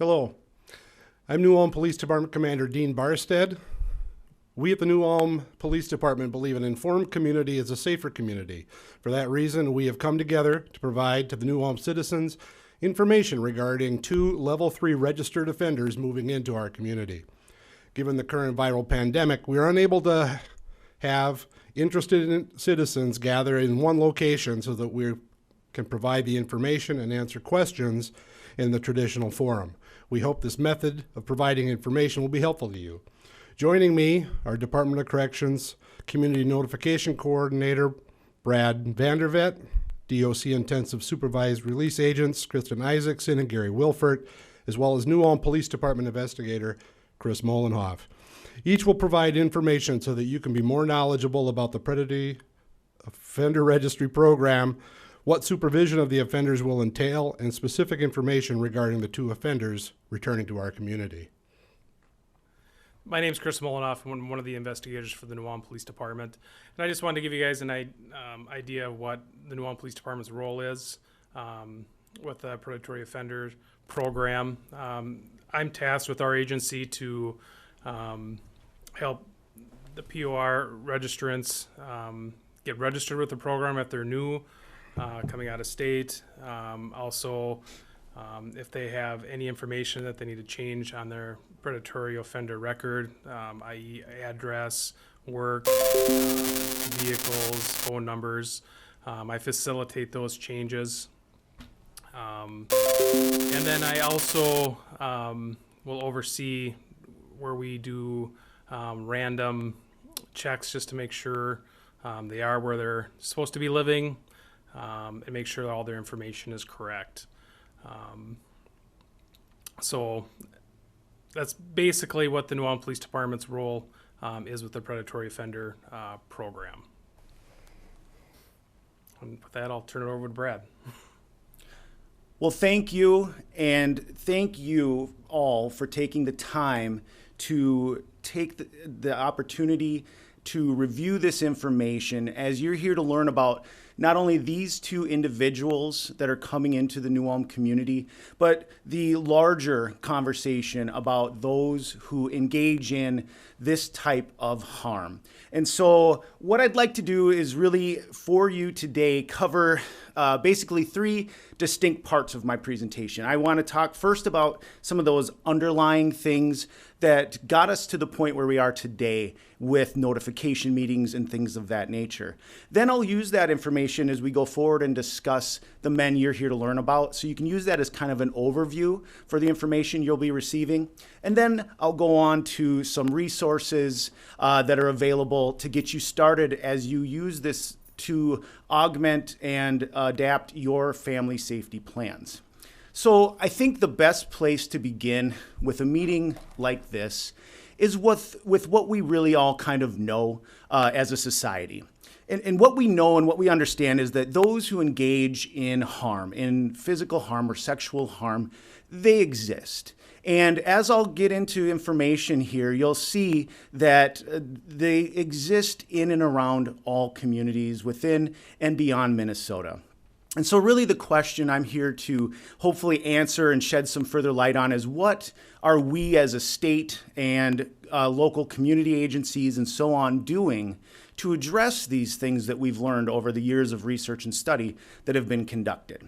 Hello, I'm New Ulm Police Department Commander Dean Barstead. We at the New Ulm Police Department believe an informed community is a safer community. For that reason, we have come together to provide to the New Ulm citizens information regarding 2 Level 3 registered offenders moving into our community. Given the current viral pandemic, we are unable to have interested citizens gather in one location so that we can provide the information and answer questions in the traditional forum. We hope this method of providing information will be helpful to you. Joining me are Department of Corrections Community Notification Coordinator Brad Vandervet, DOC Intensive Supervised Release Agents Kristen Isaacson and Gary Wilfert, as well as New Ulm Police Department Investigator Chris Molenhoff. Each will provide information so that you can be more knowledgeable about the Predatory Offender Registry Program, what supervision of the offenders will entail, and specific information regarding the 2 offenders returning to our community. My name is Chris Molenhoff. I'm one of the investigators for the New Ulm Police Department. And I just wanted to give you guys an idea of what the New Ulm Police Department's role is with the Predatory Offender Program. I'm tasked with our agency to help the POR registrants get registered with the program if they're new, coming out of state. Also, if they have any information that they need to change on their predatory offender record, i.e. address, work, vehicles, phone numbers, I facilitate those changes. And then I also will oversee where we do random checks just to make sure they are where they're supposed to be living, and make sure that all their information is correct. So that's basically what the New Ulm Police Department's role is with the Predatory Offender Program. And with that, I'll turn it over to Brad. Well, thank you, and thank you all for taking the time to take the opportunity to review this information as you're here to learn about not only these 2 individuals that are coming into the New Ulm community, but the larger conversation about those who engage in this type of harm. And so what I'd like to do is really, for you today, cover basically 3 distinct parts of my presentation. I want to talk first about some of those underlying things that got us to the point where we are today with notification meetings and things of that nature. Then I'll use that information as we go forward and discuss the men you're here to learn about. So you can use that as kind of an overview for the information you'll be receiving. And then I'll go on to some resources that are available to get you started as you use this to augment and adapt your family safety plans. So I think the best place to begin with a meeting like this is with what we really all kind of know as a society. And what we know and what we understand is that those who engage in harm, in physical harm or sexual harm, they exist. And as I'll get into information here, you'll see that they exist in and around all communities within and beyond Minnesota. And so really the question I'm here to hopefully answer and shed some further light on is, what are we as a state and local community agencies and so on doing to address these things that we've learned over the years of research and study that have been conducted?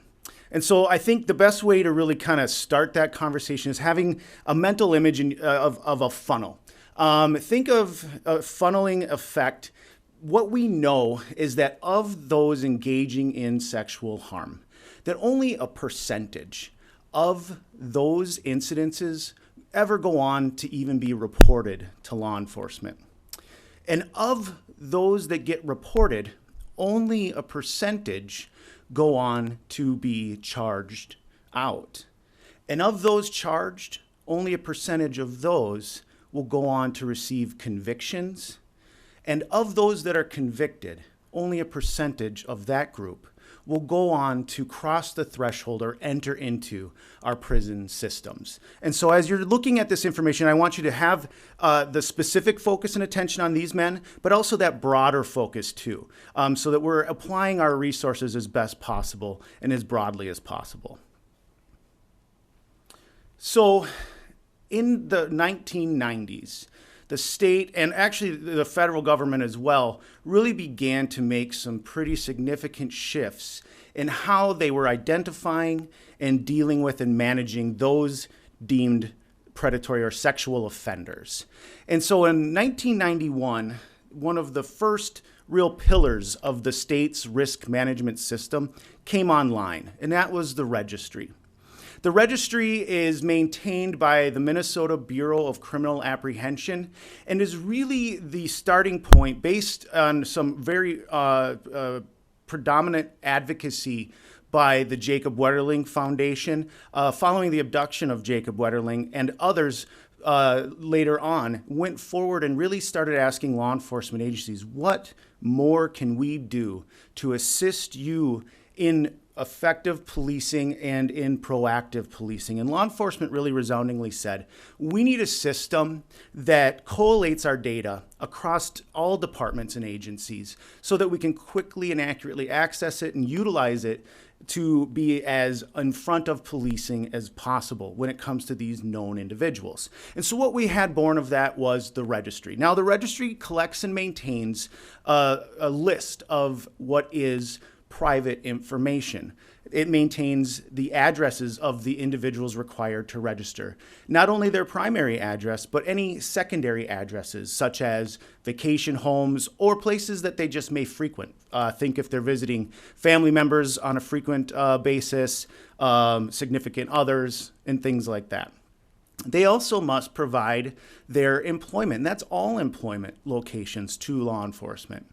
And so I think the best way to really kind of start that conversation is having a mental image of a funnel. Think of a funneling effect. What we know is that of those engaging in sexual harm, that only a percentage of those incidences ever go on to even be reported to law enforcement. And of those that get reported, only a percentage go on to be charged out. And of those charged, only a percentage of those will go on to receive convictions. And of those that are convicted, only a percentage of that group will go on to cross the threshold or enter into our prison systems. And so as you're looking at this information, I want you to have the specific focus and attention on these men, but also that broader focus too, so that we're applying our resources as best possible and as broadly as possible. So in the 1990s, the state and actually the federal government as well really began to make some pretty significant shifts in how they were identifying and dealing with and managing those deemed predatory or sexual offenders. And so in 1991, one of the first real pillars of the state's risk management system came online, and that was the registry. The registry is maintained by the Minnesota Bureau of Criminal Apprehension and is really the starting point based on some very predominant advocacy by the Jacob Wetterling Foundation following the abduction of Jacob Wetterling, and others later on went forward and really started asking law enforcement agencies, what more can we do to assist you in effective policing and in proactive policing? And law enforcement really resoundingly said, we need a system that collates our data across all departments and agencies so that we can quickly and accurately access it and utilize it to be as in front of policing as possible when it comes to these known individuals. And so what we had born of that was the registry. Now the registry collects and maintains a list of what is private information. It maintains the addresses of the individuals required to register. Not only their primary address, but any secondary addresses, such as vacation homes or places that they just may frequent. Think if they're visiting family members on a frequent basis, significant others, and things like that. They also must provide their employment, and that's all employment locations to law enforcement.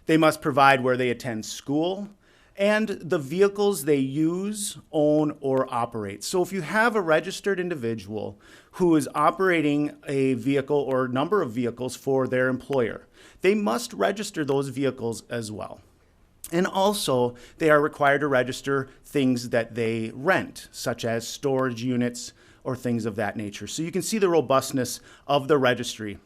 They must provide where they attend school, and the vehicles they use, own, or operate. So if you have a registered individual who is operating a vehicle or number of vehicles for their employer, they must register those vehicles as well. And also, they are required to register things that they rent, such as storage units or things of that nature. So you can see the robustness of the registry.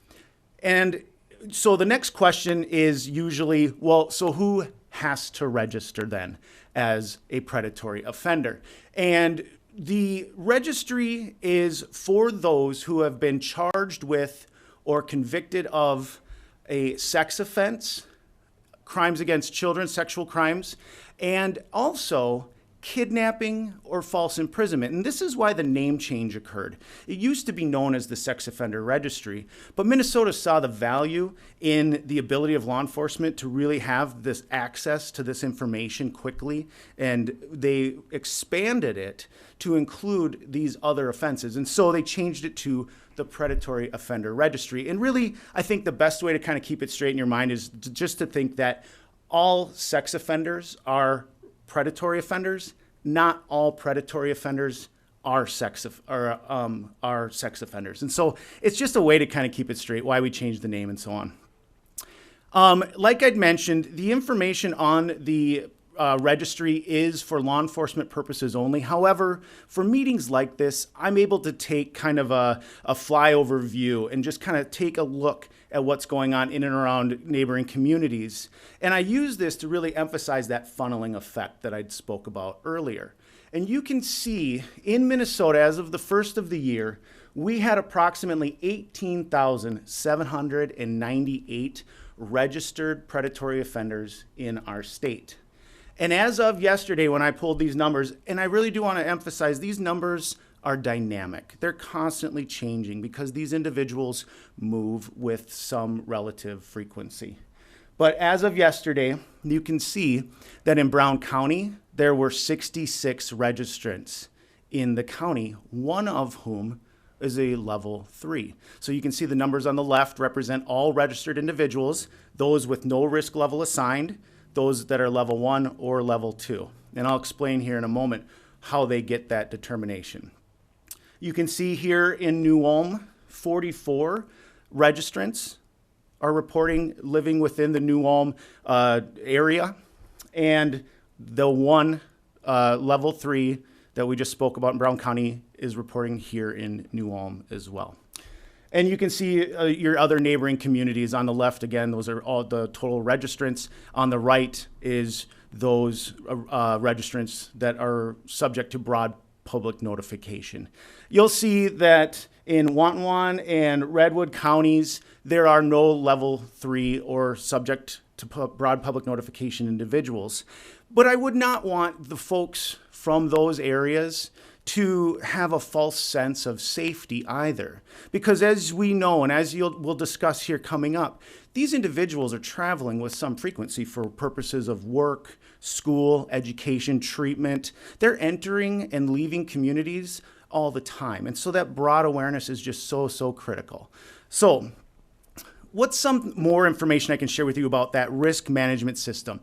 And so the next question is usually, well, so who has to register then as a predatory offender? And the registry is for those who have been charged with or convicted of a sex offense, crimes against children, sexual crimes, and also kidnapping or false imprisonment. And this is why the name change occurred. It used to be known as the Sex Offender Registry, but Minnesota saw the value in the ability of law enforcement to really have this access to this information quickly, and they expanded it to include these other offenses. And so they changed it to the Predatory Offender Registry. And really, I think the best way to kind of keep it straight in your mind is just to think that all sex offenders are predatory offenders. Not all predatory offenders are sex offenders. And so it's just a way to kind of keep it straight, why we changed the name and so on. Like I'd mentioned, the information on the registry is for law enforcement purposes only. However, for meetings like this, I'm able to take kind of a flyover view and just kind of take a look at what's going on in and around neighboring communities. And I use this to really emphasize that funneling effect that I spoke about earlier. And you can see in Minnesota, as of the first of the year, we had approximately 18,798 registered predatory offenders in our state. And as of yesterday, when I pulled these numbers, and I really do want to emphasize, these numbers are dynamic. They're constantly changing because these individuals move with some relative frequency. But as of yesterday, you can see that in Brown County, there were 66 registrants in the county, one of whom is a level 3. So you can see the numbers on the left represent all registered individuals, those with no risk level assigned, those that are level 1 or level 2. And I'll explain here in a moment how they get that determination. You can see here in New Ulm, 44 registrants are reporting living within the New Ulm area, and the one level 3 that we just spoke about in Brown County is reporting here in New Ulm as well. And you can see your other neighboring communities on the left. Again, those are all the total registrants. On the right is those registrants that are subject to broad public notification. You'll see that in Wantawan and Redwood counties, there are no level 3 or subject to broad public notification individuals. But I would not want the folks from those areas to have a false sense of safety either. Because as we know, and as we'll discuss here coming up, these individuals are traveling with some frequency for purposes of work, school, education, treatment. They're entering and leaving communities all the time. And so that broad awareness is just so critical. So what's some more information I can share with you about that risk management system?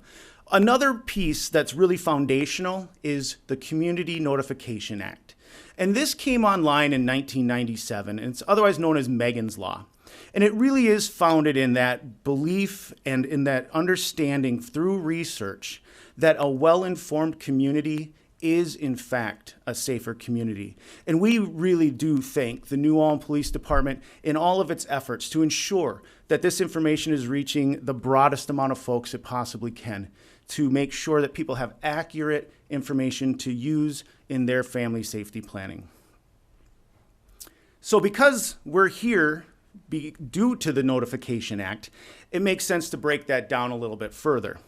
Another piece that's really foundational is the Community Notification Act. And this came online in 1997, and it's otherwise known as Megan's Law. And it really is founded in that belief and in that understanding through research that a well-informed community is in fact a safer community. And we really do thank the New Ulm Police Department in all of its efforts to ensure that this information is reaching the broadest amount of folks it possibly can, to make sure that people have accurate information to use in their family safety planning. So because we're here due to the Notification Act, it makes sense to break that down a little bit further.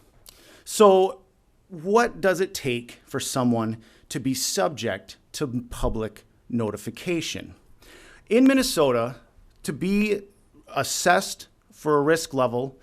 So what does it take for someone to be subject to public notification? In Minnesota, to be assessed for a risk level,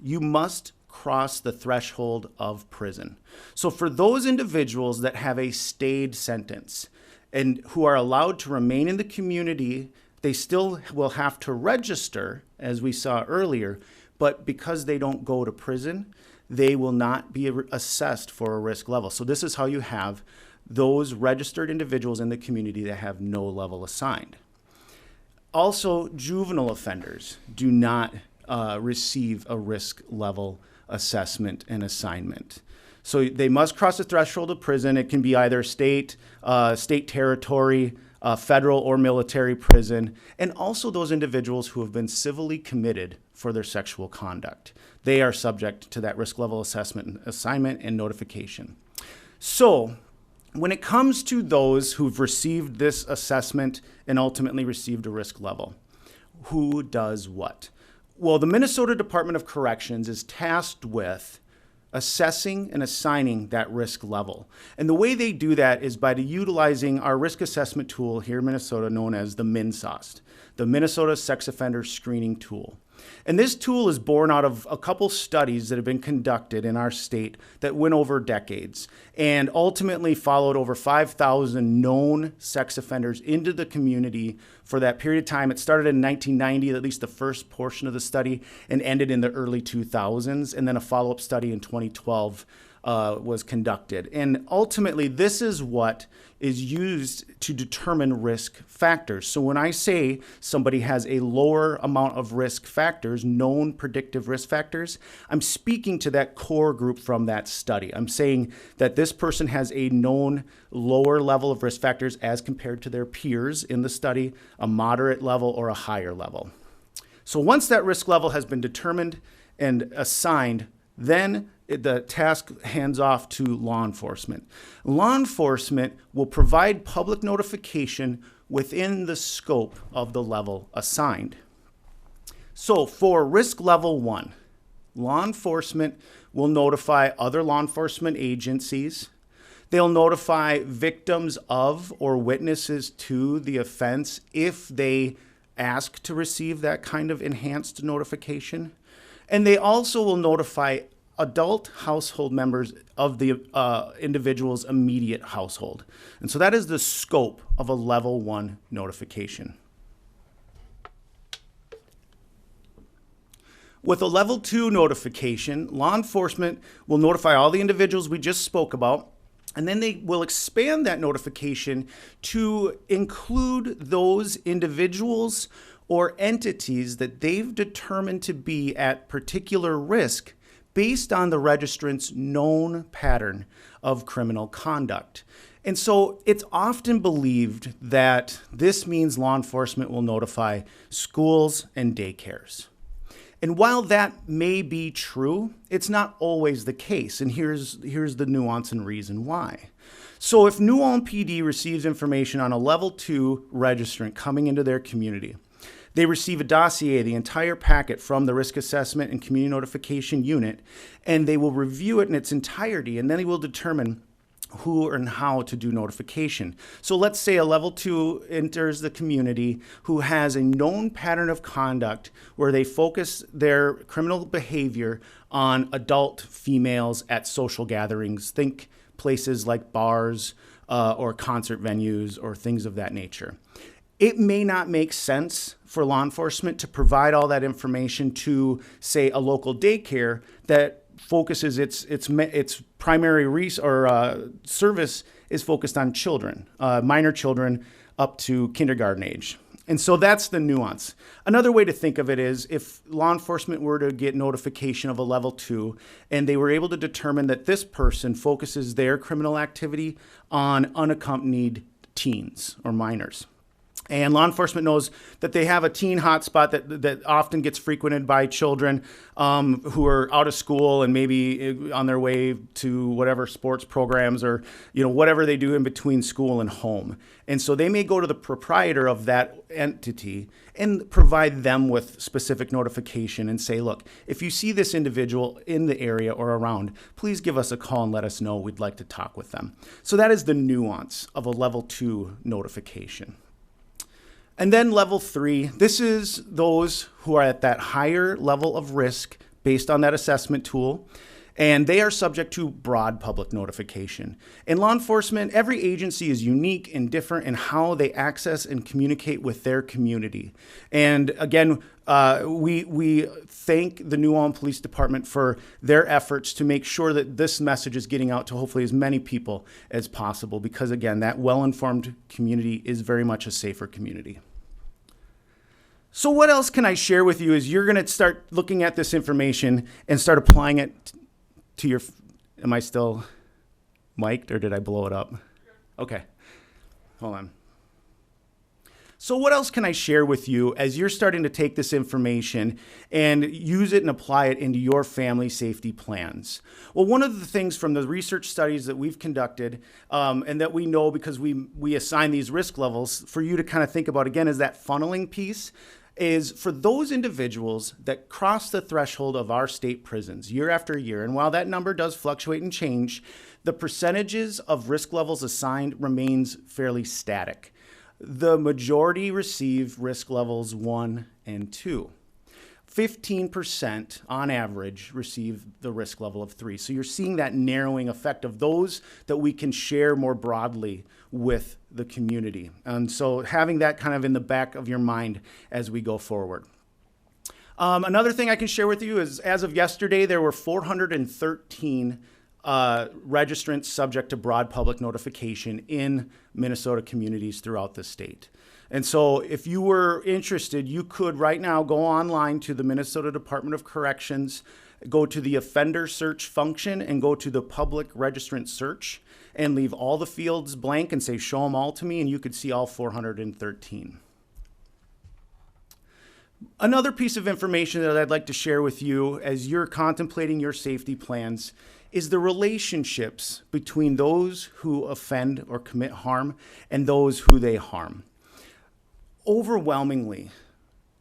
you must cross the threshold of prison. So for those individuals that have a stayed sentence and who are allowed to remain in the community, they still will have to register, as we saw earlier, but because they don't go to prison, they will not be assessed for a risk level. So this is how you have those registered individuals in the community that have no level assigned. Also, juvenile offenders do not receive a risk level assessment and assignment. So they must cross the threshold of prison. It can be either state territory, federal or military prison, and also those individuals who have been civilly committed for their sexual conduct. They are subject to that risk level assessment, assignment, and notification. So when it comes to those who've received this assessment and ultimately received a risk level, who does what? Well, the Minnesota Department of Corrections is tasked with assessing and assigning that risk level. And the way they do that is by utilizing our risk assessment tool here in Minnesota known as the MinSOST, the Minnesota Sex Offender Screening Tool. And this tool is born out of a couple studies that have been conducted in our state that went over decades and ultimately followed over 5,000 known sex offenders into the community for that period of time. It started in 1990, at least the first portion of the study, and ended in the early 2000s. And then a follow-up study in 2012 was conducted. And ultimately, this is what is used to determine risk factors. So when I say somebody has a lower amount of risk factors, known predictive risk factors, I'm speaking to that core group from that study. I'm saying that this person has a known lower level of risk factors as compared to their peers in the study, a moderate level or a higher level. So once that risk level has been determined and assigned, then the task hands off to law enforcement. Law enforcement will provide public notification within the scope of the level assigned. So for risk level 1, law enforcement will notify other law enforcement agencies. They'll notify victims of or witnesses to the offense if they ask to receive that kind of enhanced notification. And they also will notify adult household members of the individual's immediate household. And so that is the scope of a level 1 notification. With a level 2 notification, law enforcement will notify all the individuals we just spoke about, and then they will expand that notification to include those individuals or entities that they've determined to be at particular risk based on the registrant's known pattern of criminal conduct. And so it's often believed that this means law enforcement will notify schools and daycares. And while that may be true, it's not always the case. And here's the nuance and reason why. So if New Ulm PD receives information on a level 2 registrant coming into their community, they receive a dossier, the entire packet from the risk assessment and community notification unit, and they will review it in its entirety, and then they will determine who and how to do notification. So let's say a level 2 enters the community who has a known pattern of conduct where they focus their criminal behavior on adult females at social gatherings. Think places like bars or concert venues or things of that nature. It may not make sense for law enforcement to provide all that information to, say, a local daycare that focuses its primary service is focused on children, minor children up to kindergarten age. And so that's the nuance. Another way to think of it is if law enforcement were to get notification of a level 2 and they were able to determine that this person focuses their criminal activity on unaccompanied teens or minors. And law enforcement knows that they have a teen hotspot that often gets frequented by children who are out of school and maybe on their way to whatever sports programs or whatever they do in between school and home. And so they may go to the proprietor of that entity and provide them with specific notification and say, look, if you see this individual in the area or around, please give us a call and let us know. We'd like to talk with them. So that is the nuance of a level 2 notification. And then level 3, this is those who are at that higher level of risk based on that assessment tool, and they are subject to broad public notification. In law enforcement, every agency is unique and different in how they access and communicate with their community. And again, we thank the New Ulm Police Department for their efforts to make sure that this message is getting out to hopefully as many people as possible, because again, that well-informed community is very much a safer community. So what else can I share with you as you're going to start looking at this information and start applying it to your, am I still mic'd or did I blow it up? Okay, hold on. So what else can I share with you as you're starting to take this information and use it and apply it into your family safety plans? Well, one of the things from the research studies that we've conducted and that we know because we assign these risk levels for you to kind of think about again is that funneling piece is for those individuals that cross the threshold of our state prisons year after year. And while that number does fluctuate and change, the percentages of risk levels assigned remains fairly static. The majority receive risk levels 1 and 2. 15% on average receive the risk level of 3. So you're seeing that narrowing effect of those that we can share more broadly with the community. And so having that kind of in the back of your mind as we go forward. Another thing I can share with you is as of yesterday, there were 413 registrants subject to broad public notification in Minnesota communities throughout the state. And so if you were interested, you could right now go online to the Minnesota Department of Corrections, go to the offender search function and go to the public registrant search and leave all the fields blank and say, show them all to me, and you could see all 413. Another piece of information that I'd like to share with you as you're contemplating your safety plans is the relationships between those who offend or commit harm and those who they harm. Overwhelmingly,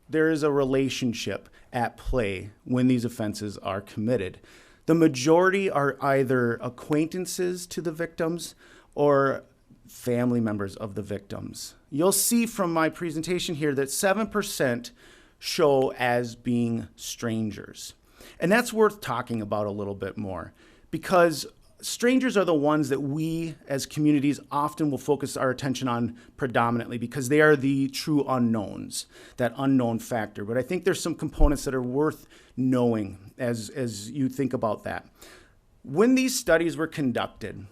there is a relationship at play when these offenses are committed. The majority are either acquaintances to the victims or family members of the victims. You'll see from my presentation here that 7% show as being strangers. And that's worth talking about a little bit more because strangers are the ones that we as communities often will focus our attention on predominantly because they are the true unknowns, that unknown factor. But I think there's some components that are worth knowing as you think about that. When these studies were conducted,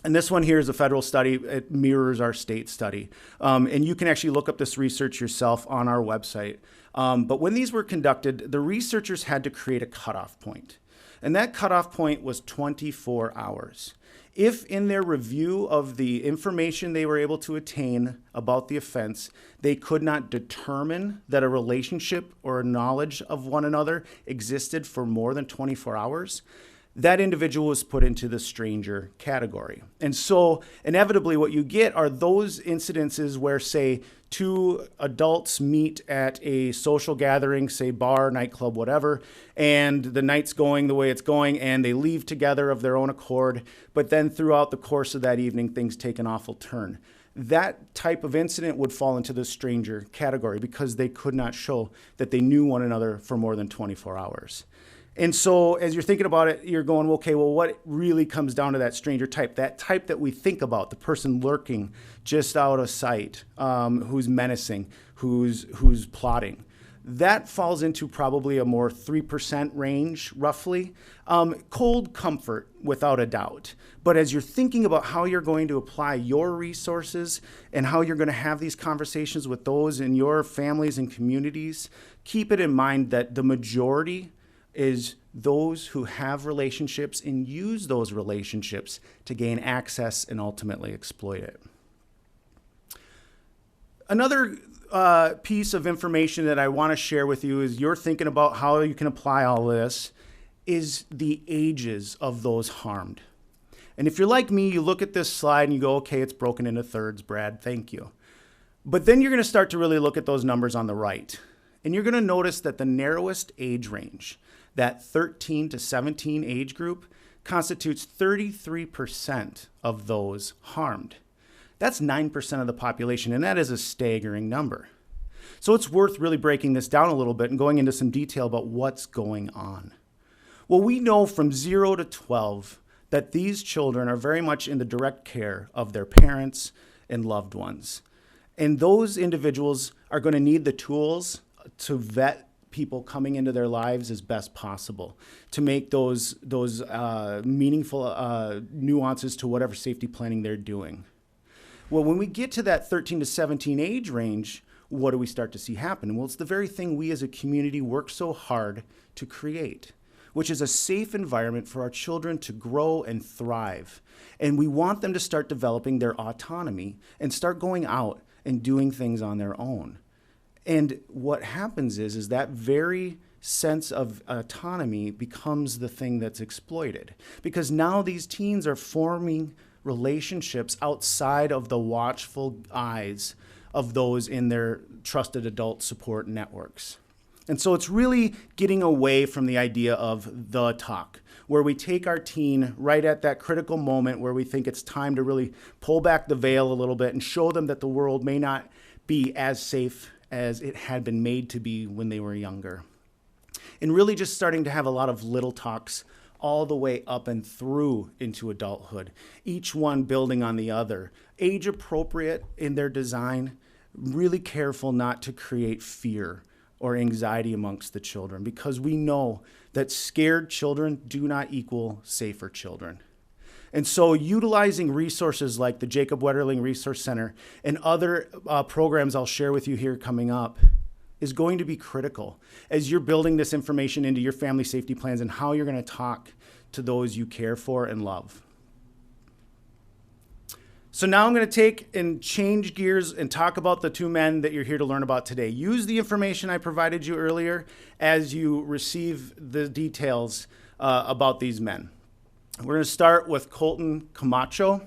and this one here is a federal study, it mirrors our state study, and you can actually look up this research yourself on our website. But when these were conducted, the researchers had to create a cutoff point. And that cutoff point was 24 hours. If in their review of the information they were able to attain about the offense, they could not determine that a relationship or a knowledge of one another existed for more than 24 hours, that individual was put into the stranger category. And so inevitably what you get are those incidences where, say, two adults meet at a social gathering, say bar, nightclub, whatever, and the night's going the way it's going, and they leave together of their own accord, but then throughout the course of that evening, things take an awful turn. That type of incident would fall into the stranger category because they could not show that they knew one another for more than 24 hours. And so as you're thinking about it, you're going, okay, well, what really comes down to that stranger type? That type that we think about, the person lurking just out of sight, who's menacing, who's plotting. That falls into probably a more 3% range, roughly. Cold comfort, without a doubt. But as you're thinking about how you're going to apply your resources and how you're going to have these conversations with those in your families and communities, keep it in mind that the majority is those who have relationships and use those relationships to gain access and ultimately exploit it. Another piece of information that I want to share with you as you're thinking about how you can apply all this is the ages of those harmed. And if you're like me, you look at this slide and you go, okay, it's broken into thirds, Brad, thank you. But then you're going to start to really look at those numbers on the right. And you're going to notice that the narrowest age range, that 13 to 17 age group, constitutes 33% of those harmed. That's 9% of the population, and that is a staggering number. So it's worth really breaking this down a little bit and going into some detail about what's going on. Well, we know from 0 to 12 that these children are very much in the direct care of their parents and loved ones. And those individuals are going to need the tools to vet people coming into their lives as best possible, to make those meaningful nuances to whatever safety planning they're doing. Well, when we get to that 13 to 17 age range, what do we start to see happen? Well, it's the very thing we as a community work so hard to create, which is a safe environment for our children to grow and thrive. And we want them to start developing their autonomy and start going out and doing things on their own. And what happens is that very sense of autonomy becomes the thing that's exploited. Because now these teens are forming relationships outside of the watchful eyes of those in their trusted adult support networks. And so it's really getting away from the idea of the talk, where we take our teen right at that critical moment where we think it's time to really pull back the veil a little bit and show them that the world may not be as safe as it had been made to be when they were younger. And really just starting to have a lot of little talks all the way up and through into adulthood, each one building on the other, age appropriate in their design, really careful not to create fear or anxiety amongst the children, because we know that scared children do not equal safer children. And so utilizing resources like the Jacob Wetterling Resource Center and other programs I'll share with you here coming up is going to be critical as you're building this information into your family safety plans and how you're going to talk to those you care for and love. So now I'm going to take and change gears and talk about the two men that you're here to learn about today. Use the information I provided you earlier as you receive the details about these men. We're going to start with Colton Camacho.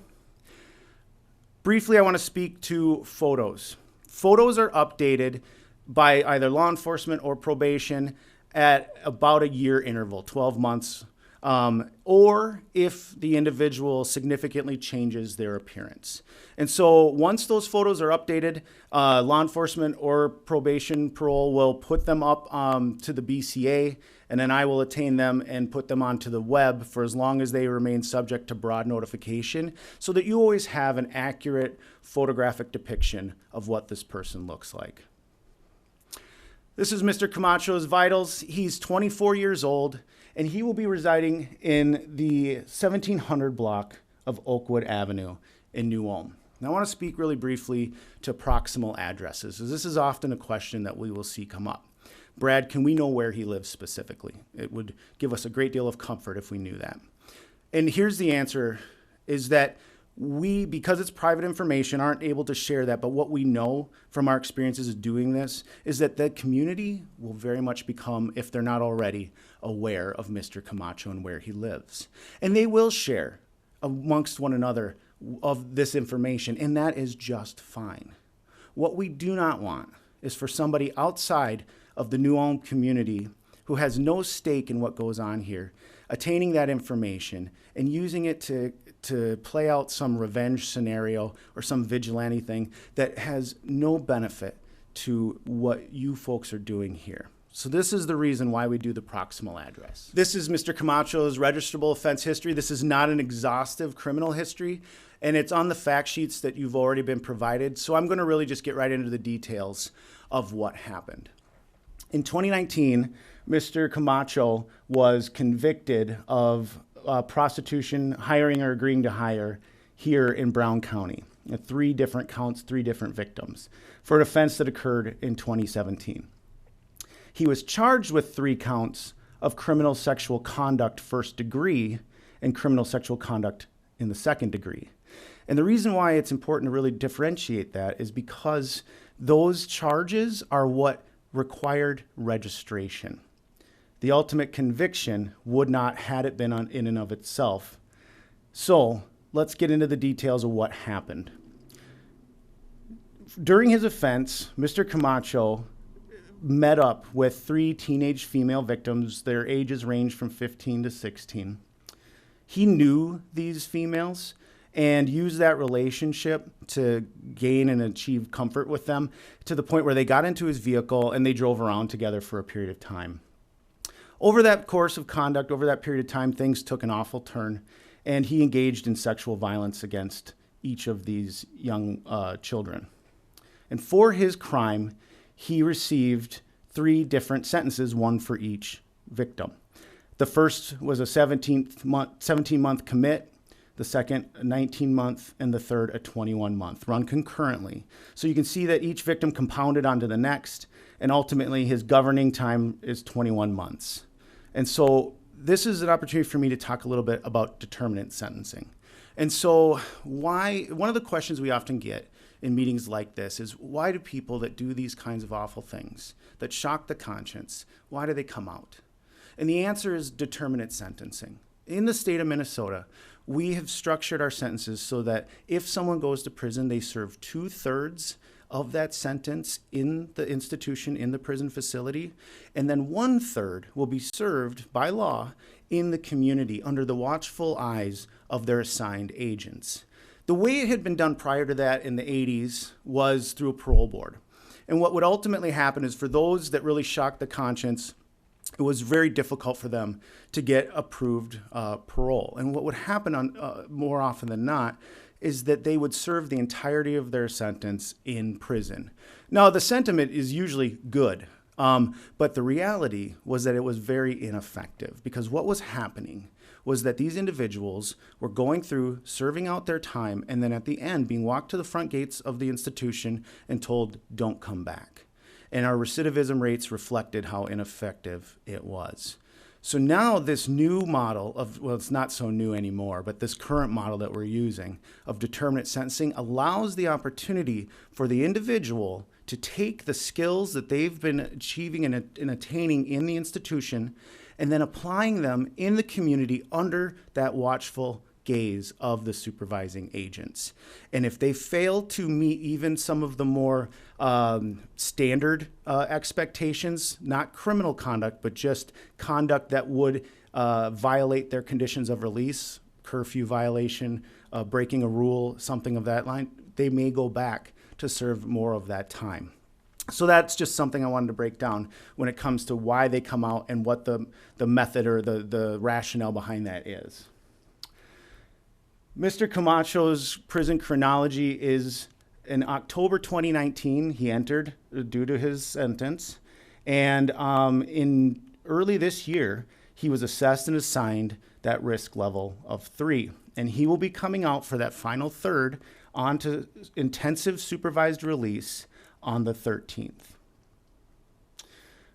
Briefly, I want to speak to photos. Photos are updated by either law enforcement or probation at about a year interval, 12 months, or if the individual significantly changes their appearance. And so once those photos are updated, law enforcement or probation parole will put them up to the BCA, and then I will attain them and put them onto the web for as long as they remain subject to broad notification, so that you always have an accurate photographic depiction of what this person looks like. This is Mr. Camacho's vitals. He's 24 years old, and he will be residing in the 1700 block of Oakwood Avenue in New Ulm. Now, I want to speak really briefly to proximal addresses, as this is often a question that we will see come up. Brad, can we know where he lives specifically? It would give us a great deal of comfort if we knew that. And here's the answer, is that we, because it's private information, aren't able to share that. But what we know from our experiences of doing this is that the community will very much become, if they're not already, aware of Mr. Camacho and where he lives. And they will share amongst one another of this information, and that is just fine. What we do not want is for somebody outside of the New Ulm community who has no stake in what goes on here, attaining that information and using it to play out some revenge scenario or some vigilante thing that has no benefit to what you folks are doing here. So this is the reason why we do the proximal address. This is Mr. Camacho's registrable offense history. This is not an exhaustive criminal history, and it's on the fact sheets that you've already been provided. So I'm going to really just get right into the details of what happened. In 2019, Mr. Camacho was convicted of prostitution, hiring or agreeing to hire here in Brown County. 3 different counts, 3 different victims, for an offense that occurred in 2017. He was charged with 3 counts of criminal sexual conduct first degree and criminal sexual conduct in the second degree. And the reason why it's important to really differentiate that is because those charges are what required registration. The ultimate conviction would not, had it been in and of itself. So let's get into the details of what happened. During his offense, Mr. Camacho met up with 3 teenage female victims. Their ages ranged from 15 to 16. He knew these females and used that relationship to gain and achieve comfort with them to the point where they got into his vehicle and they drove around together for a period of time. Over that course of conduct, over that period of time, things took an awful turn, and he engaged in sexual violence against each of these young children. And for his crime, he received 3 different sentences, 1 for each victim. The first was a 17-month commit, the second a 19-month, and the third a 21-month, run concurrently. So you can see that each victim compounded onto the next, and ultimately his governing time is 21 months. And so this is an opportunity for me to talk a little bit about determinate sentencing. And so one of the questions we often get in meetings like this is, why do people that do these kinds of awful things, that shock the conscience, why do they come out? And the answer is determinate sentencing. In the state of Minnesota, we have structured our sentences so that if someone goes to prison, they serve 2/3 of that sentence in the institution, in the prison facility, and then 1/3 will be served by law in the community under the watchful eyes of their assigned agents. The way it had been done prior to that in the 80s was through a parole board. And what would ultimately happen is, for those that really shocked the conscience, it was very difficult for them to get approved parole. And what would happen more often than not is that they would serve the entirety of their sentence in prison. Now, the sentiment is usually good, but the reality was that it was very ineffective, because what was happening was that these individuals were going through, serving out their time, and then at the end being walked to the front gates of the institution and told, don't come back. And our recidivism rates reflected how ineffective it was. So now this new model of, well, it's not so new anymore, but this current model that we're using of determinate sentencing allows the opportunity for the individual to take the skills that they've been achieving and attaining in the institution and then applying them in the community under that watchful gaze of the supervising agents. And if they fail to meet even some of the more standard expectations, not criminal conduct, but just conduct that would violate their conditions of release, curfew violation, breaking a rule, something of that line, they may go back to serve more of that time. So that's just something I wanted to break down when it comes to why they come out and what the method or the rationale behind that is. Mr. Camacho's prison chronology is in October 2019, he entered due to his sentence. And in early this year, he was assessed and assigned that risk level of 3. And he will be coming out for that final third onto intensive supervised release on the 13th.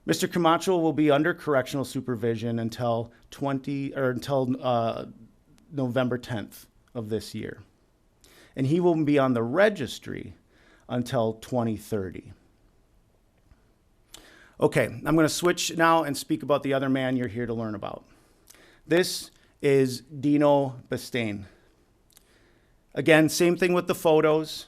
Mr. Camacho will be under correctional supervision until November 10th of this year. and he will be on the registry until 2030. Okay, I'm going to switch now and speak about the other man you're here to learn about. This is Dino Bastain. Again, same thing with the photos.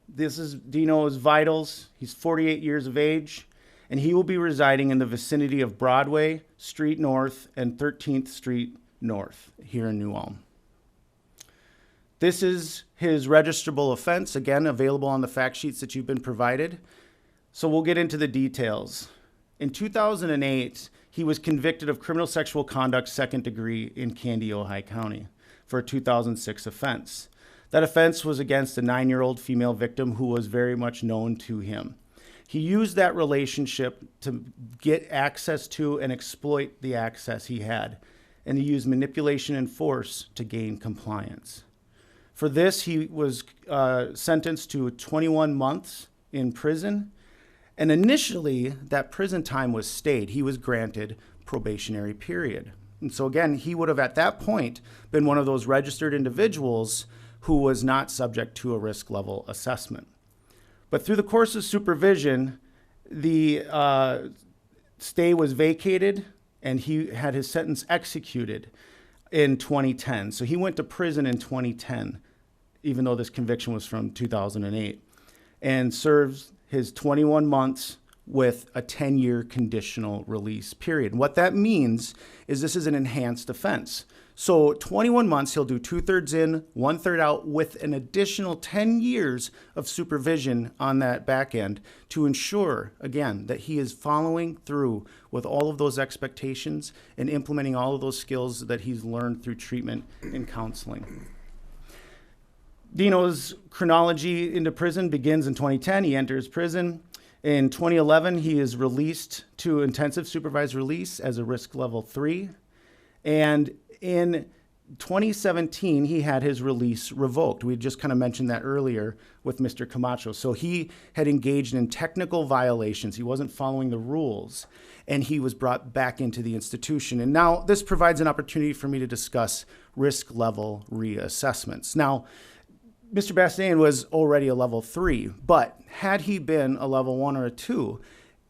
This is Dino's vitals. He's 48 years of age, and he will be residing in the vicinity of Broadway Street North and 13th Street North here in New Ulm. This is his registrable offense, again, available on the fact sheets that you've been provided. So we'll get into the details. In 2008, he was convicted of criminal sexual conduct second degree in Candy, Ojai County for a 2006 offense. That offense was against a 9-year-old female victim who was very much known to him. He used that relationship to get access to and exploit the access he had, and he used manipulation and force to gain compliance. For this, he was sentenced to 21 months in prison, and initially that prison time was stayed. He was granted probationary period. And so again, he would have at that point been one of those registered individuals who was not subject to a risk level assessment. But through the course of supervision, the stay was vacated and he had his sentence executed in 2010. So he went to prison in 2010, even though this conviction was from 2008, and serves his 21 months with a 10-year conditional release period. And what that means is this is an enhanced offense. So 21 months, he'll do 2/3 in, 1/3 out, with an additional 10 years of supervision on that back end to ensure, again, that he is following through with all of those expectations and implementing all of those skills that he's learned through treatment and counseling. Dino's chronology into prison begins in 2010. He enters prison. In 2011, he is released to intensive supervised release as a risk level 3. And in 2017, he had his release revoked. We just kind of mentioned that earlier with Mr. Camacho. So he had engaged in technical violations. He wasn't following the rules, and he was brought back into the institution. And now this provides an opportunity for me to discuss risk level reassessments. Now, Mr. Bastain was already a level 3, but had he been a level 1 or a 2,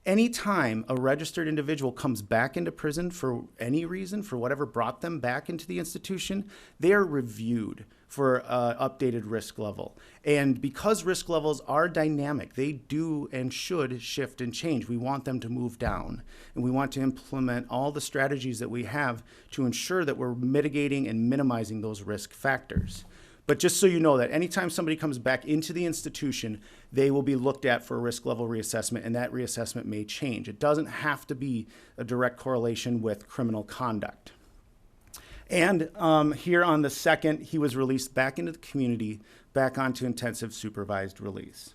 anytime a registered individual comes back into prison for any reason, for whatever brought them back into the institution, they are reviewed for updated risk level. And because risk levels are dynamic, they do and should shift and change. We want them to move down, and we want to implement all the strategies that we have to ensure that we're mitigating and minimizing those risk factors. But just so you know that anytime somebody comes back into the institution, they will be looked at for a risk level reassessment, and that reassessment may change. It doesn't have to be a direct correlation with criminal conduct. And here on the 2nd, he was released back into the community, back onto intensive supervised release.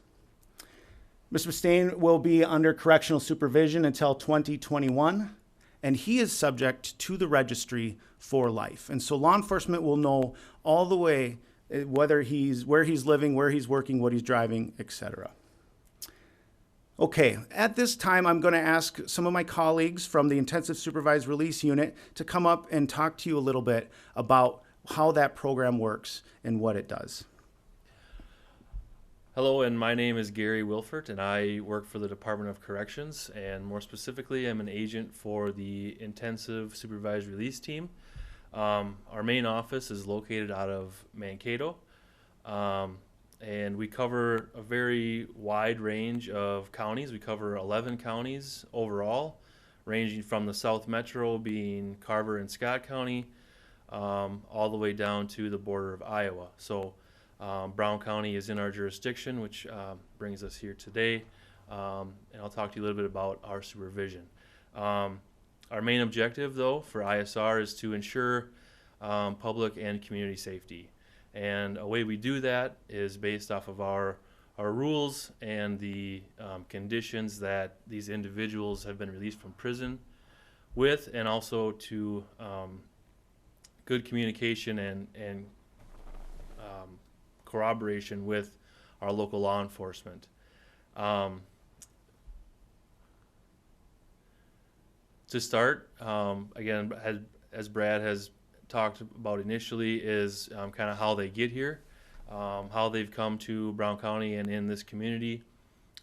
Mr. Bastain will be under correctional supervision until 2021, and he is subject to the registry for life. And so law enforcement will know all the way where he's living, where he's working, what he's driving, etc. Okay, at this time, I'm going to ask some of my colleagues from the Intensive Supervised Release Unit to come up and talk to you a little bit about how that program works and what it does. Hello, and my name is Gary Wilfert, and I work for the Department of Corrections, and more specifically, I'm an agent for the Intensive Supervised Release Team. Our main office is located out of Mankato, and we cover a very wide range of counties. We cover 11 counties overall, ranging from the South Metro being Carver and Scott County, all the way down to the border of Iowa. So Brown County is in our jurisdiction, which brings us here today, and I'll talk to you a little bit about our supervision. Our main objective, though, for ISR is to ensure public and community safety. And a way we do that is based off of our rules and the conditions that these individuals have been released from prison with, and also to good communication and corroboration with our local law enforcement. To start, again, as Brad has talked about initially, is kind of how they get here. how they've come to Brown County and in this community.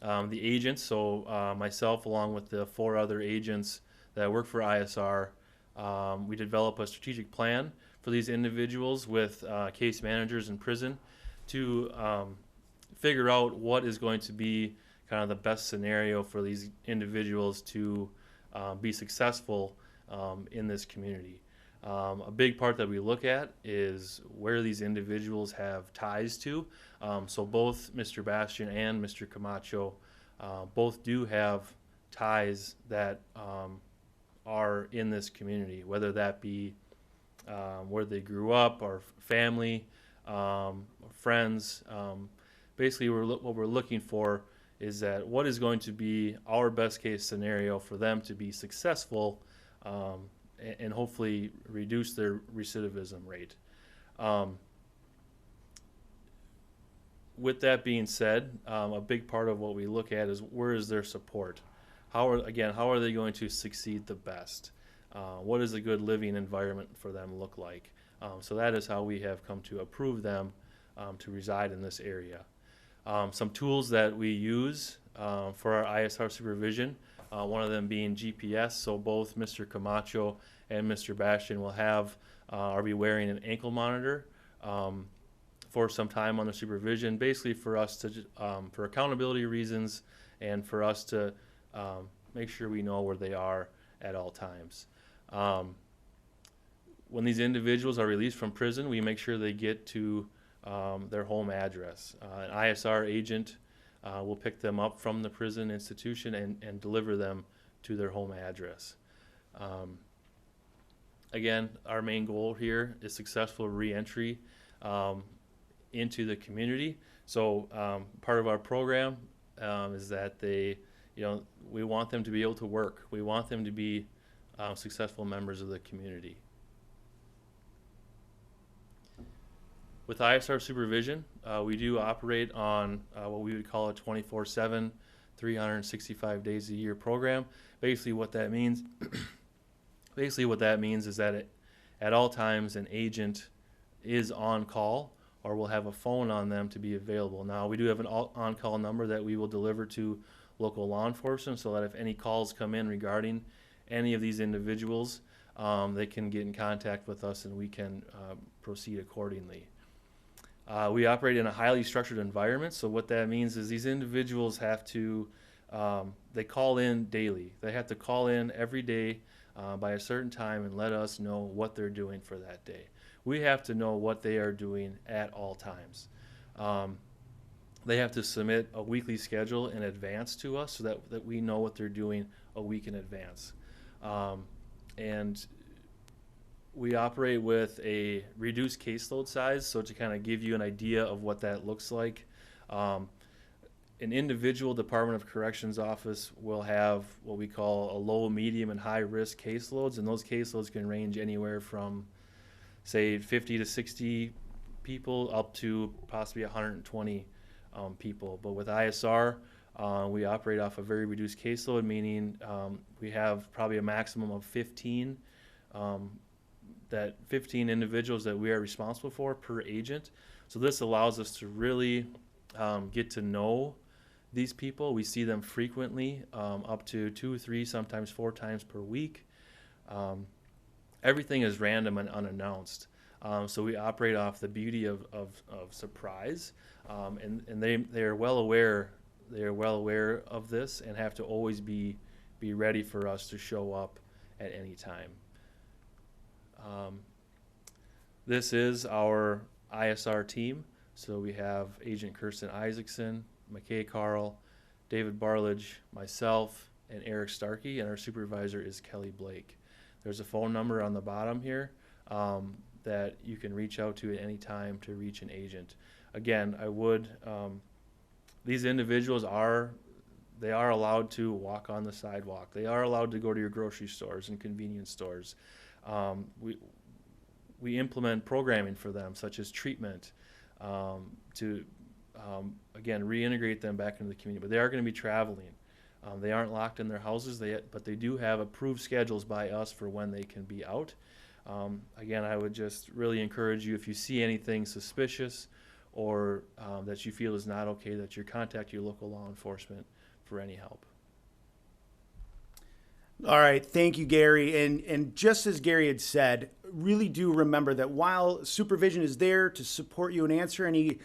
The agents, so myself along with the 4 other agents that work for ISR, we develop a strategic plan for these individuals with case managers in prison to figure out what is going to be kind of the best scenario for these individuals to be successful in this community. A big part that we look at is where these individuals have ties to. So both Mr. Bastain and Mr. Camacho both do have ties that are in this community, whether that be where they grew up, or family, friends. Basically, what we're looking for is that what is going to be our best case scenario for them to be successful and hopefully reduce their recidivism rate. With that being said, a big part of what we look at is where is their support? How are they going to succeed the best? What does a good living environment for them look like? So that is how we have come to approve them to reside in this area. Some tools that we use for our ISR supervision, one of them being GPS. So both Mr. Camacho and Mr. Bastain will have or be wearing an ankle monitor for some time on the supervision, basically for us to, for accountability reasons and for us to make sure we know where they are at all times. When these individuals are released from prison, we make sure they get to their home address. An ISR agent will pick them up from the prison institution and deliver them to their home address. Again, our main goal here is successful reentry into the community. So part of our program is that we want them to be able to work. We want them to be successful members of the community. With ISR supervision, we do operate on what we would call a 24/7, 365 days a year program. Basically, what that means, is that at all times an agent is on call or will have a phone on them to be available. Now, we do have an on-call number that we will deliver to local law enforcement so that if any calls come in regarding any of these individuals, they can get in contact with us and we can proceed accordingly. We operate in a highly structured environment, so what that means is these individuals have to, they call in daily. They have to call in every day by a certain time and let us know what they're doing for that day. We have to know what they are doing at all times. They have to submit a weekly schedule in advance to us so that we know what they're doing a week in advance. And we operate with a reduced caseload size, so to kind of give you an idea of what that looks like. An individual Department of Corrections office will have what we call a low, medium, and high risk caseloads, and those caseloads can range anywhere from, say, 50 to 60 people up to possibly 120 people. But with ISR, we operate off a very reduced caseload, meaning we have probably a maximum of 15 individuals that we are responsible for per agent. So this allows us to really get to know these people. We see them frequently, up to 2, 3, sometimes 4 times per week. Everything is random and unannounced. So we operate off the beauty of surprise, and they are well aware. They are well aware of this and have to always be ready for us to show up at any time. This is our ISR team. So we have Agent Kirsten Isaacson, McKay Carl, David Barledge, myself, and Eric Starkey, and our supervisor is Kelly Blake. There's a phone number on the bottom here that you can reach out to at any time to reach an agent. Again, these individuals are allowed to walk on the sidewalk. They are allowed to go to your grocery stores and convenience stores. We implement programming for them, such as treatment, to again reintegrate them back into the community. But they are going to be traveling. They aren't locked in their houses, but they do have approved schedules by us for when they can be out. Again, I would just really encourage you, if you see anything suspicious or that you feel is not okay, that you contact your local law enforcement for any help. All right, thank you, Gary. And just as Gary had said, really do remember that while supervision is there to support you and answer any,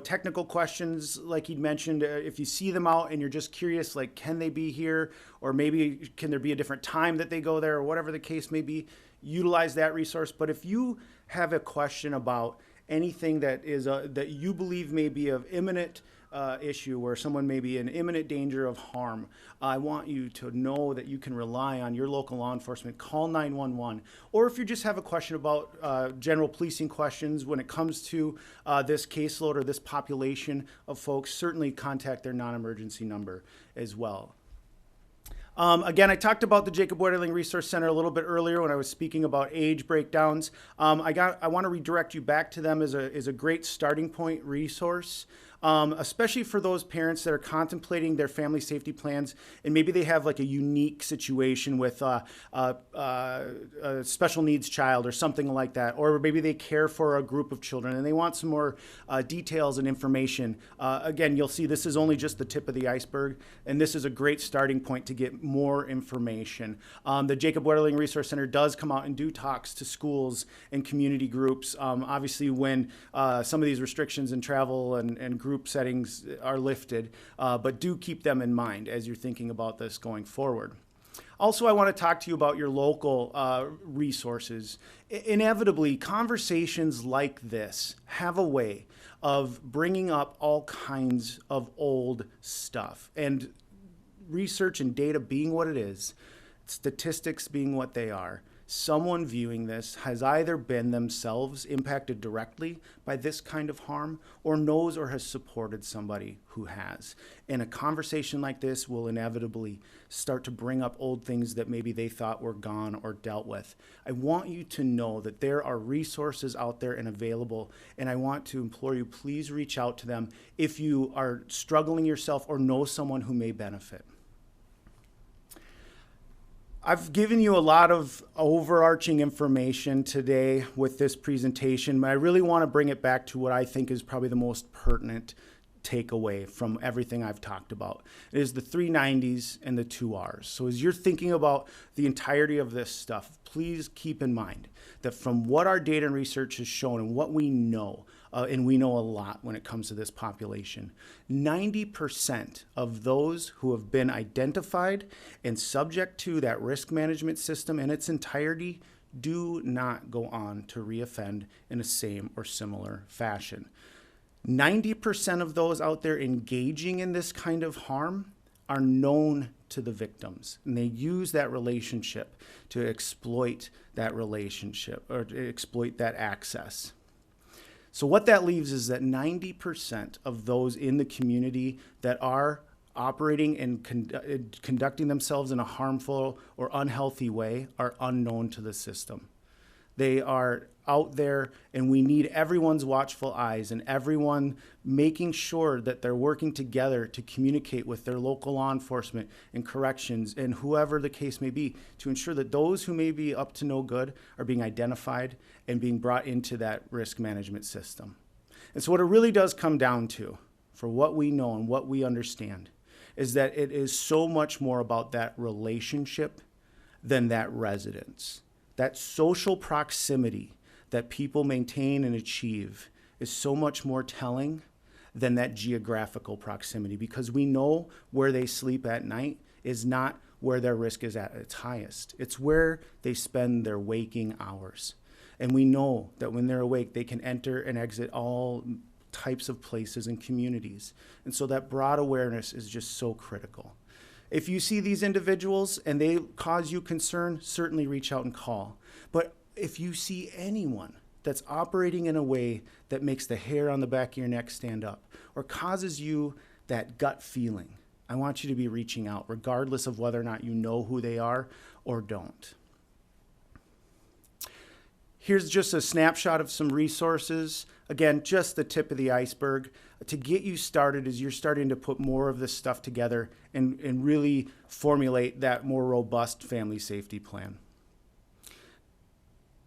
technical questions, like he'd mentioned, if you see them out and you're just curious, like, can they be here, or maybe can there be a different time that they go there, or whatever the case may be, utilize that resource. But if you have a question about anything that is that you believe may be of imminent issue, where someone may be in imminent danger of harm, I want you to know that you can rely on your local law enforcement. Call 911. Or if you just have a question about general policing questions when it comes to this caseload or this population of folks, certainly contact their non-emergency number as well. Again, I talked about the Jacob Wetterling Resource Center a little bit earlier when I was speaking about age breakdowns. I want to redirect you back to them as a great starting point resource. Especially for those parents that are contemplating their family safety plans, and maybe they have like a unique situation with a special needs child or something like that, or maybe they care for a group of children and they want some more details and information. Again, you'll see this is only just the tip of the iceberg, and this is a great starting point to get more information. The Jacob Wetterling Resource Center does come out and do talks to schools and community groups. Obviously, when some of these restrictions in travel and group settings are lifted, but do keep them in mind as you're thinking about this going forward. Also, I want to talk to you about your local resources. Inevitably, conversations like this have a way of bringing up all kinds of old stuff. And research and data being what it is, statistics being what they are, someone viewing this has either been themselves impacted directly by this kind of harm, or knows or has supported somebody who has. And a conversation like this will inevitably start to bring up old things that maybe they thought were gone or dealt with. I want you to know that there are resources out there and available, and I want to implore you, please reach out to them if you are struggling yourself or know someone who may benefit. I've given you a lot of overarching information today with this presentation, but I really want to bring it back to what I think is probably the most pertinent takeaway from everything I've talked about. It is the 3 90s and the 2 Rs. So as you're thinking about the entirety of this stuff, please keep in mind that from what our data and research has shown and what we know, and we know a lot when it comes to this population, 90% of those who have been identified and subject to that risk management system in its entirety do not go on to reoffend in a same or similar fashion. 90% of those out there engaging in this kind of harm are known to the victims, and they use that relationship to exploit that relationship or to exploit that access. So what that leaves is that 90% of those in the community that are operating and conducting themselves in a harmful or unhealthy way are unknown to the system. They are out there, and we need everyone's watchful eyes and everyone making sure that they're working together to communicate with their local law enforcement and corrections and whoever the case may be to ensure that those who may be up to no good are being identified and being brought into that risk management system. And so what it really does come down to, for what we know and what we understand, is that it is so much more about that relationship than that residence. That social proximity that people maintain and achieve is so much more telling than that geographical proximity, because we know where they sleep at night is not where their risk is at its highest. It's where they spend their waking hours. And we know that when they're awake, they can enter and exit all types of places and communities. And so that broad awareness is just so critical. If you see these individuals and they cause you concern, certainly reach out and call. But if you see anyone that's operating in a way that makes the hair on the back of your neck stand up or causes you that gut feeling, I want you to be reaching out, regardless of whether or not you know who they are or don't. Here's just a snapshot of some resources. Again, just the tip of the iceberg to get you started as you're starting to put more of this stuff together and really formulate that more robust family safety plan.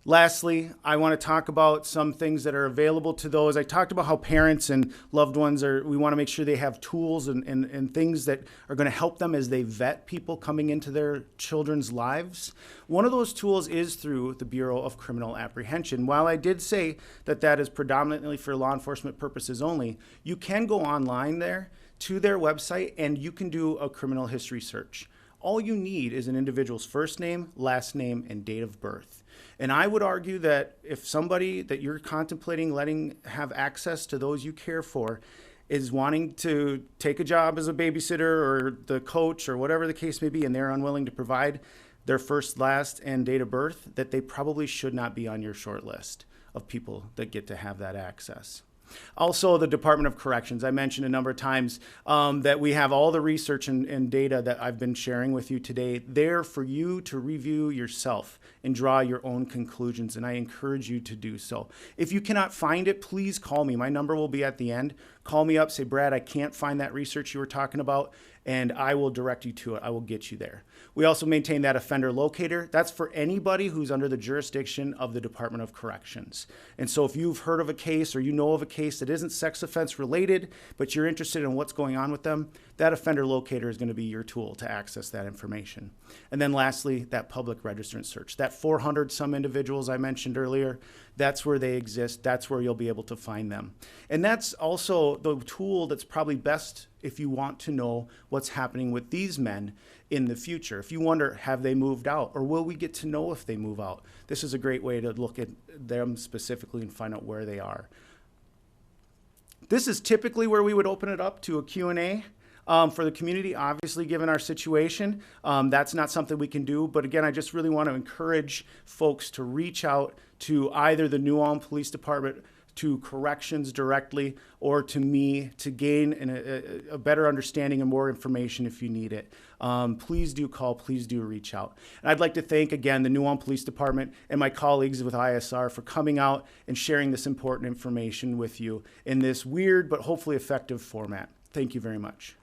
Lastly, I want to talk about some things that are available to those. I talked about how parents and loved ones we want to make sure they have tools and things that are going to help them as they vet people coming into their children's lives. One of those tools is through the Bureau of Criminal Apprehension. While I did say that that is predominantly for law enforcement purposes only, you can go online there to their website and you can do a criminal history search. All you need is an individual's first name, last name, and date of birth. And I would argue that if somebody that you're contemplating letting have access to those you care for is wanting to take a job as a babysitter or the coach or whatever the case may be, and they're unwilling to provide their first, last, and date of birth, that they probably should not be on your short list of people that get to have that access. Also, the Department of Corrections. I mentioned a number of times that we have all the research and data that I've been sharing with you today there for you to review yourself and draw your own conclusions, and I encourage you to do so. If you cannot find it, please call me. My number will be at the end. Call me up, say, Brad, I can't find that research you were talking about, and I will direct you to it. I will get you there. We also maintain that offender locator. That's for anybody who's under the jurisdiction of the Department of Corrections. And so if you've heard of a case or you know of a case that isn't sex offense related, but you're interested in what's going on with them, that offender locator is going to be your tool to access that information. And then lastly, that public registrant search. That 400 some individuals I mentioned earlier, that's where they exist. That's where you'll be able to find them. And that's also the tool that's probably best if you want to know what's happening with these men in the future. If you wonder, have they moved out, or will we get to know if they move out? This is a great way to look at them specifically and find out where they are. This is typically where we would open it up to a Q&A. For the community, obviously, given our situation, that's not something we can do. But again, I just really want to encourage folks to reach out to either the New Ulm Police Department, to corrections directly, or to me to gain a better understanding and more information if you need it. Please do call, please do reach out. And I'd like to thank again the New Ulm Police Department and my colleagues with ISR for coming out and sharing this important information with you in this weird but hopefully effective format. Thank you very much.